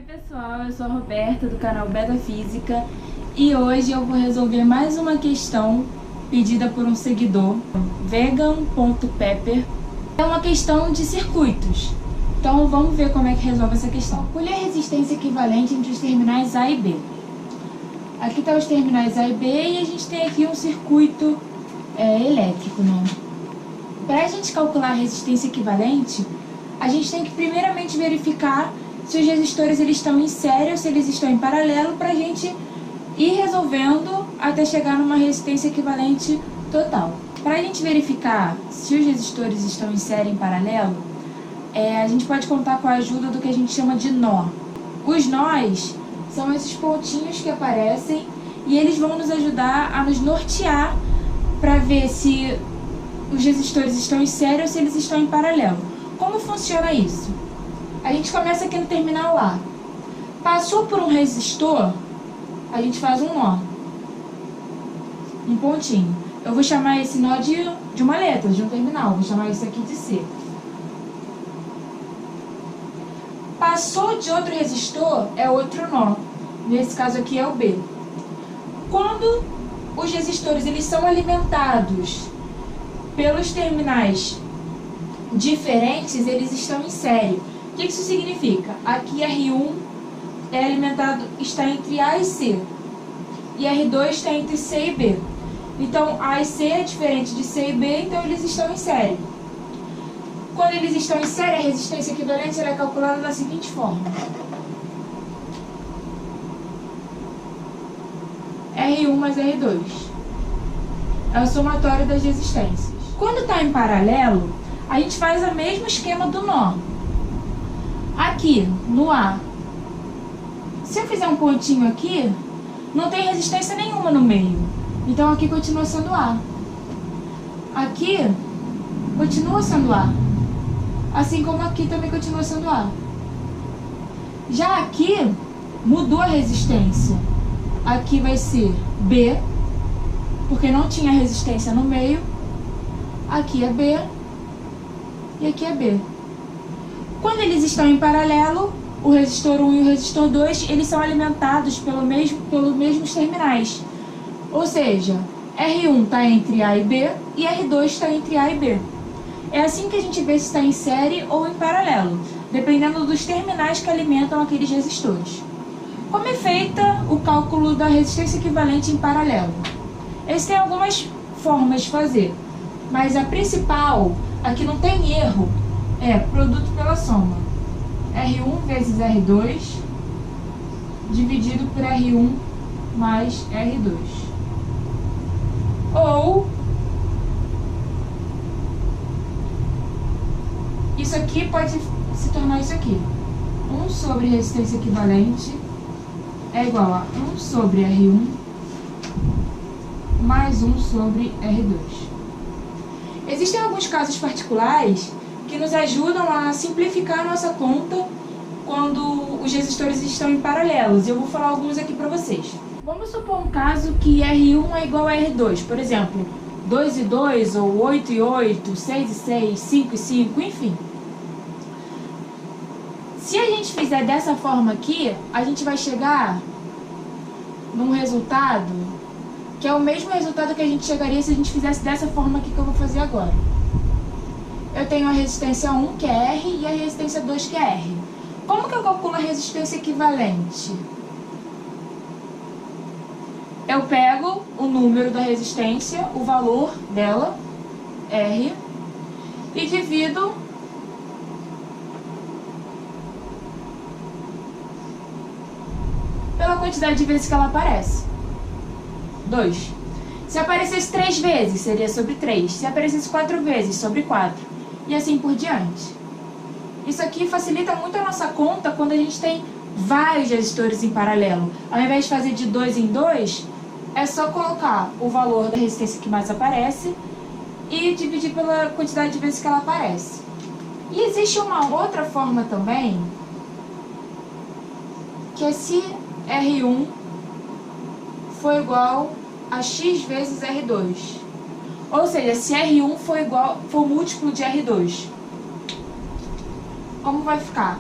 pessoal, eu sou a Roberta do canal Beta Física e hoje eu vou resolver mais uma questão pedida por um seguidor, vegan.pepper. É uma questão de circuitos, então vamos ver como é que resolve essa questão. Calcule a resistência equivalente entre os terminais A e B. Aqui estão os terminais A e B e a gente tem aqui um circuito elétrico, né? Para a gente calcular a resistência equivalente, a gente tem que primeiramente verificar se os resistores eles estão em série ou se eles estão em paralelo, para a gente ir resolvendo até chegar numa resistência equivalente total. Para a gente verificar se os resistores estão em série ou em paralelo, a gente pode contar com a ajuda do que a gente chama de nó. Os nós são esses pontinhos que aparecem e eles vão nos ajudar a nos nortear para ver se os resistores estão em série ou se eles estão em paralelo. Como funciona isso? A gente começa aqui no terminal A. Passou por um resistor, a gente faz um nó. Um pontinho. Eu vou chamar esse nó de uma letra, de um terminal. Vou chamar isso aqui de C. Passou de outro resistor, é outro nó. Nesse caso aqui é o B. Quando os resistores eles são alimentados pelos terminais diferentes, eles estão em série. O que isso significa? Aqui R1 é alimentado, está entre A e C. E R2 está entre C e B. Então A e C é diferente de C e B, então eles estão em série. Quando eles estão em série, a resistência equivalente é calculada da seguinte forma. R1 mais R2. É o somatório das resistências. Quando está em paralelo, a gente faz o mesmo esquema do nó. Aqui, no A, se eu fizer um pontinho aqui, não tem resistência nenhuma no meio. Então aqui continua sendo A. Aqui, continua sendo A. Assim como aqui também continua sendo A. Já aqui, mudou a resistência. Aqui vai ser B, porque não tinha resistência no meio. Aqui é B e aqui é B. Quando eles estão em paralelo, o resistor 1 e o resistor 2, eles são alimentados pelos mesmos terminais. Ou seja, R1 está entre A e B e R2 está entre A e B. É assim que a gente vê se está em série ou em paralelo, dependendo dos terminais que alimentam aqueles resistores. Como é feita o cálculo da resistência equivalente em paralelo? Existem algumas formas de fazer, mas a principal, a que não tem erro, é produto pela soma. R1 vezes R2 dividido por R1 mais R2. Ou isso aqui pode se tornar isso aqui. 1 sobre resistência equivalente é igual a 1 sobre R1 mais 1 sobre R2. Existem alguns casos particulares que nos ajudam a simplificar a nossa conta quando os resistores estão em paralelos. Eu vou falar alguns aqui para vocês. Vamos supor um caso que R1 é igual a R2. Por exemplo, 2 e 2, ou 8 e 8, 6 e 6, 5 e 5, enfim. Se a gente fizer dessa forma aqui, a gente vai chegar num resultado que é o mesmo resultado que a gente chegaria se a gente fizesse dessa forma aqui que eu vou fazer agora. Eu tenho a resistência 1, que é R, e a resistência 2, que é R. Como que eu calculo a resistência equivalente? Eu pego o número da resistência, o valor dela, R, e divido pela quantidade de vezes que ela aparece. 2. Se aparecesse 3 vezes, seria sobre 3. Se aparecesse 4 vezes, sobre 4. E assim por diante. Isso aqui facilita muito a nossa conta quando a gente tem vários resistores em paralelo. Ao invés de fazer de 2 em 2, é só colocar o valor da resistência que mais aparece e dividir pela quantidade de vezes que ela aparece. E existe uma outra forma também, que é se R1 for igual a X vezes R2. Ou seja, se R1 for múltiplo de R2. Como vai ficar?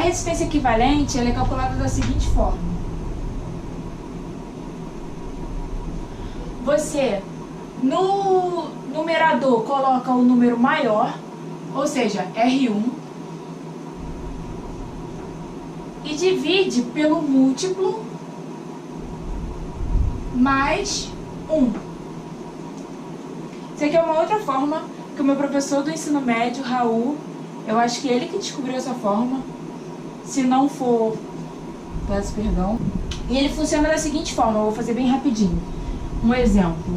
resistência equivalente ela é calculada da seguinte forma. Você, no numerador, coloca o número maior, ou seja, R1, e divide pelo múltiplo mais 1. Isso aqui é uma outra forma que o meu professor do ensino médio, Raul, eu acho que ele que descobriu essa forma. Se não for, peço perdão. E ele funciona da seguinte forma, eu vou fazer bem rapidinho. Um exemplo.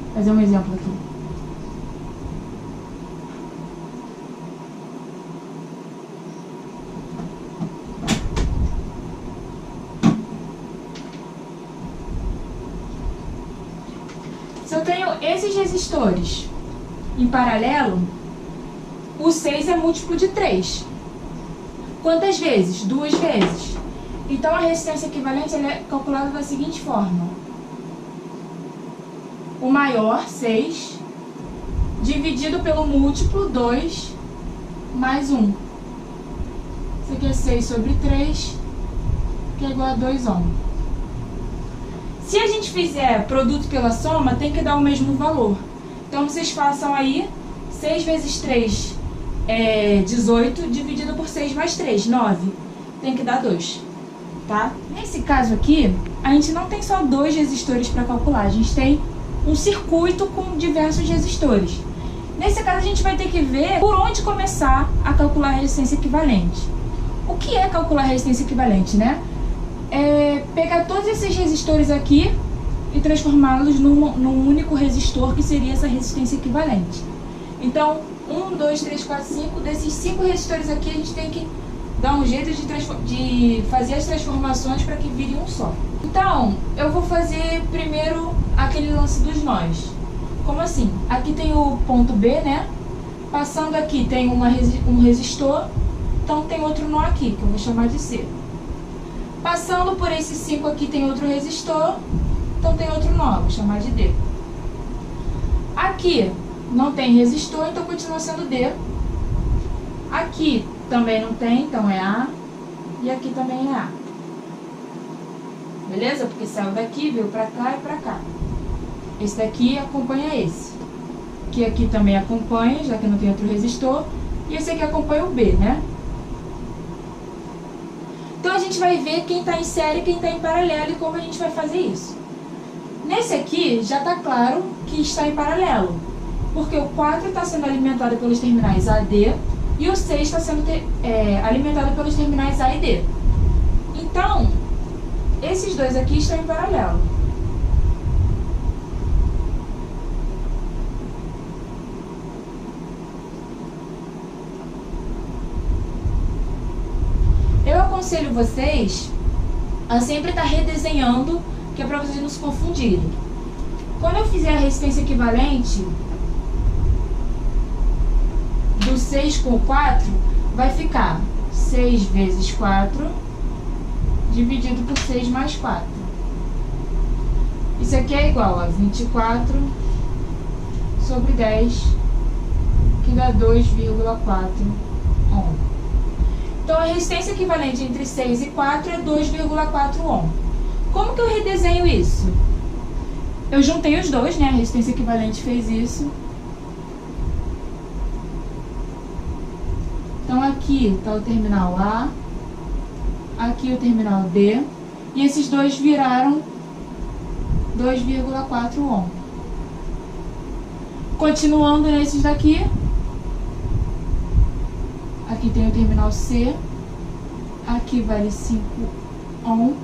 Vou fazer um exemplo aqui. Se eu tenho esses resistores em paralelo, o 6 é múltiplo de 3. Quantas vezes? 2 vezes. Então a resistência equivalente ela é calculada da seguinte forma. O maior, 6, dividido pelo múltiplo, 2, mais 1. Isso aqui é 6 sobre 3, que é igual a 2 ohm. Se a gente fizer produto pela soma, tem que dar o mesmo valor. Então vocês façam aí 6 vezes 3 é 18, dividido por 6 mais 3, 9. Tem que dar 2, tá? Nesse caso aqui, a gente não tem só 2 resistores para calcular, a gente tem um circuito com diversos resistores. Nesse caso, a gente vai ter que ver por onde começar a calcular a resistência equivalente. O que é calcular a resistência equivalente, né? É pegar todos esses resistores aqui e transformá-los num único resistor, que seria essa resistência equivalente. Então, 1, 2, 3, 4, 5, desses 5 resistores aqui, a gente tem que dar um jeito de fazer as transformações para que vire um só. Então, eu vou fazer primeiro aquele lance dos nós. Como assim? Aqui tem o ponto B, né? Passando aqui tem um resistor, então tem outro nó aqui, que eu vou chamar de C. Passando por esses 5 aqui tem outro resistor, então tem outro nó, vou chamar de D. Aqui não tem resistor, então continua sendo D. Aqui também não tem, então é A. E aqui também é A. Beleza? Porque saiu daqui, veio pra cá e pra cá. Esse daqui acompanha esse. Que aqui também acompanha, já que não tem outro resistor. E esse aqui acompanha o B, né? Então a gente vai ver quem está em série e quem está em paralelo e como a gente vai fazer isso. Nesse aqui já está claro que está em paralelo, porque o 4 está sendo alimentado pelos terminais A e D e o 6 está sendo alimentado pelos terminais A e D. Então, esses dois aqui estão em paralelo. Eu aconselho vocês a sempre estar redesenhando, que é para vocês não se confundirem. Quando eu fizer a resistência equivalente do 6 com o 4, vai ficar 6 vezes 4 dividido por 6 mais 4. Isso aqui é igual a 24 sobre 10, que dá 2,4 ohm. Então, a resistência equivalente entre 6 e 4 é 2,4 ohm. Como que eu redesenho isso? Eu juntei os dois, né? A resistência equivalente fez isso. Então, aqui está o terminal A, aqui o terminal B, e esses dois viraram 2,4 ohm. Continuando nesses daqui, aqui tem o terminal C, aqui vale 5 ohm,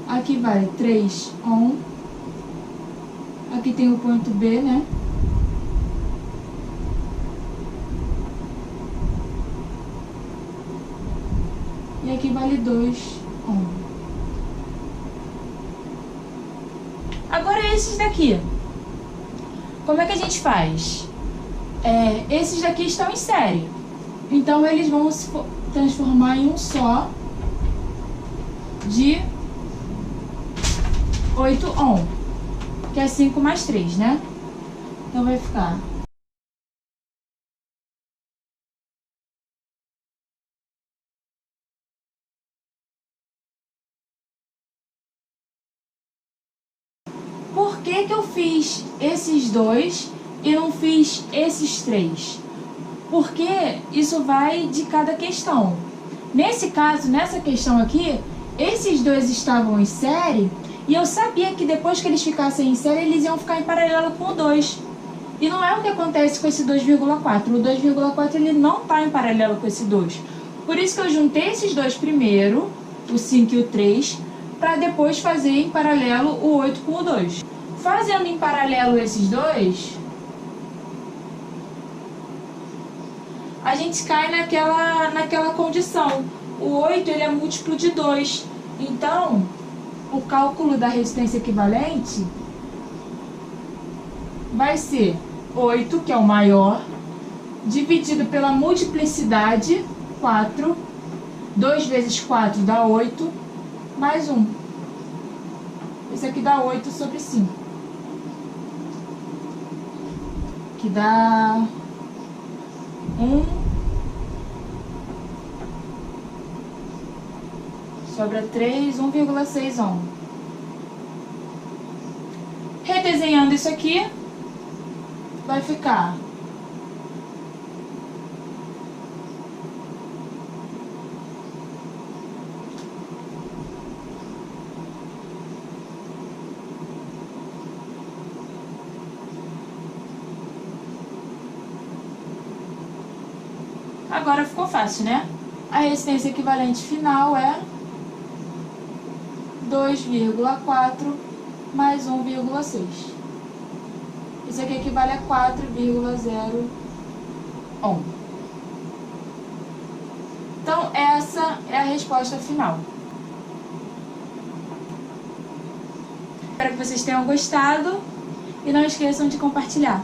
aqui vale 3 ohm, aqui tem o ponto B, né? E aqui vale 2 ohm. Agora esses daqui, como é que a gente faz? Esses daqui estão em série, então eles vão se transformar em um só de 8 ohm, que é 5 mais 3, né? Então vai ficar que eu fiz esses 2 e não fiz esses 3? Porque isso vai de cada questão. Nesse caso, nessa questão aqui, esses 2 estavam em série e eu sabia que depois que eles ficassem em série, eles iam ficar em paralelo com o 2. E não é o que acontece com esse 2,4. O 2,4 ele não está em paralelo com esse 2. Por isso que eu juntei esses 2 primeiro, o 5 e o 3, para depois fazer em paralelo o 8 com o 2. Fazendo em paralelo esses 2, a gente cai naquela condição. O 8 ele é múltiplo de 2. Então, o cálculo da resistência equivalente vai ser 8, que é o maior, dividido pela multiplicidade, 4. 2 vezes 4 dá 8, mais 1. Esse aqui dá 8 sobre 5. Que dá 1. Sobra 3, 1,6 ohm. Redesenhando isso aqui, vai ficar agora ficou fácil, né? A resistência equivalente final é 2,4 mais 1,6. Isso aqui equivale a 4,0 ohm. Então, essa é a resposta final. Espero que vocês tenham gostado e não esqueçam de compartilhar.